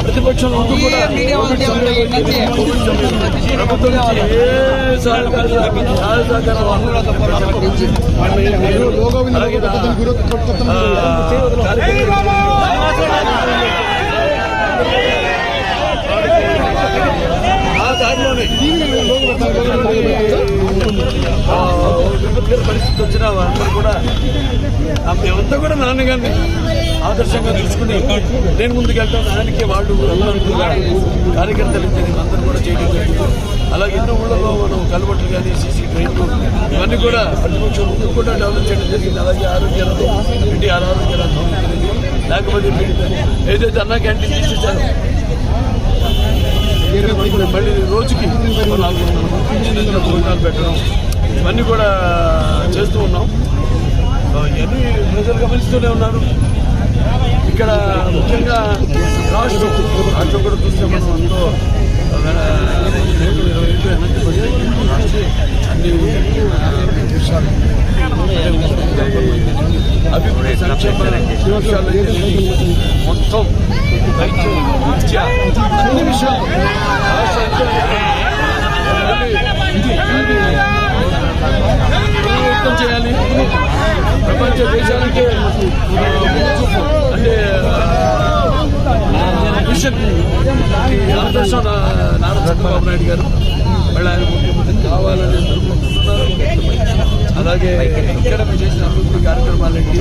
ప్రతిపక్షం విపత్కర పరిస్థితి వచ్చినా అందరూ కూడా మేమంతా కూడా నాన్నగారిని ఆదర్శంగా తీసుకుని నేను ముందుకెళ్తాను. ఆయనకి వాళ్ళు కార్యకర్తలు అందరూ కూడా చేయడం జరుగుతుంది. అలాగే ఎన్నో ఊళ్ళలో మనం కలబట్లు కానీ సీసీ ట్రైన్లు ఇవన్నీ కూడా ప్రతిపక్షం ముందు కూడా డెవలప్ చేయడం జరిగింది. అలాగే ఆరోగ్యాలతో ఎన్టీఆర్ ఆరోగ్యాలతో లేకపోతే ఏదైతే అన్నా క్యాంటీన్ తీసేసారో మళ్ళీ రోజుకి 400 భోజనాలు పెట్టడం ఇవన్నీ కూడా చేస్తూ ఉన్నాం. ఇవన్నీ ప్రజలు గమనిస్తూనే ఉన్నారు. ఇక్కడ ముఖ్యంగా రాష్ట్రం కూడా చూస్తే మనం ఎంతో 25 అన్ని విషయాలు అభివృద్ధి సంక్షేమ విషయాలు మొత్తం వైద్యం విద్య అన్ని విషయాలు ప్రయత్నం చేయాలి. ప్రపంచ దేశాలకే అంటే మిషన్ ఆదర్శం నారా చంద్రబాబు నాయుడు గారు మళ్ళీ ఆయన ముఖ్యమంత్రి కావాలని అనుకుంటున్నారు. అలాగే ఇక్కడ చేసిన అభివృద్ధి కార్యక్రమాలకి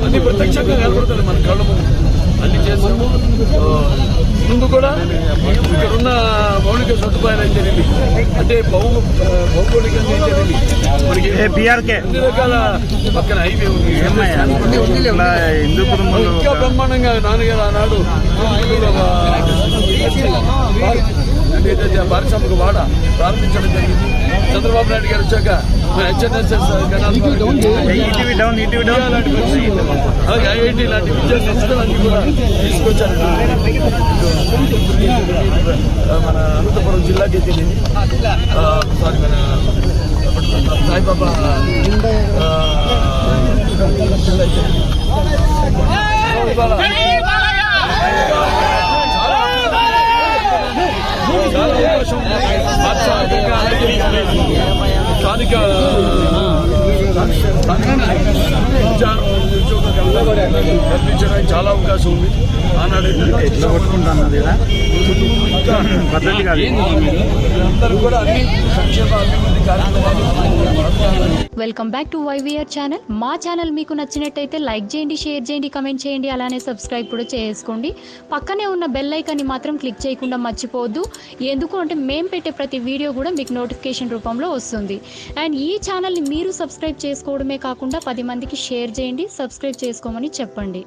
అన్ని ప్రత్యక్షంగా కనబడుతుంది మన కళ్ళ అన్ని చేస్తాము. ముందు కూడా ఇక్కడున్న మౌలిక సదుపాయాలు అయితేనేవి అంటే భౌగోళికంగా అయితేనేవి మనకి అన్ని రకాల పక్కన హైవే ఉంది. ఇంకా బ్రహ్మాండంగా నాన్నగారు ఆనాడు ఏదైతే పారిశ్రామిక వాడ ప్రారంభించడం జరిగింది. చంద్రబాబు నాయుడు గారు వచ్చాక హెచ్ఎన్ఎస్ఎస్ అలాగే ఐఐటి లాంటి విద్యా సంస్థలన్నీ కూడా తీసుకొచ్చారు. మన అనంతపురం జిల్లాకి తెలియదు సారీ మన సాయిబాబా చాలా అవకాశం స్థానిక కల్పించడానికి చాలా అవకాశం ఉంది. ఆనాడు అందరూ కూడా అన్ని సంక్షేమ అభివృద్ధి కార్యక్రమాలు. Welcome back to YVR channel. మా ఛానల్ మీకు నచ్చినట్టయితే లైక్ చేయండి, షేర్ చేయండి, కమెంట్ చేయండి, అలానే సబ్స్క్రైబ్ కూడా చేసుకోండి. పక్కనే ఉన్న బెల్ ఐకాన్ని మాత్రం క్లిక్ చేయకుండా మర్చిపోవద్దు. ఎందుకు అంటే మేము పెట్టే ప్రతి వీడియో కూడా మీకు నోటిఫికేషన్ రూపంలో వస్తుంది. అండ్ ఈ ఛానల్ని మీరు సబ్స్క్రైబ్ చేసుకోవడమే కాకుండా 10 మందికి షేర్ చేయండి, సబ్స్క్రైబ్ చేసుకోమని చెప్పండి.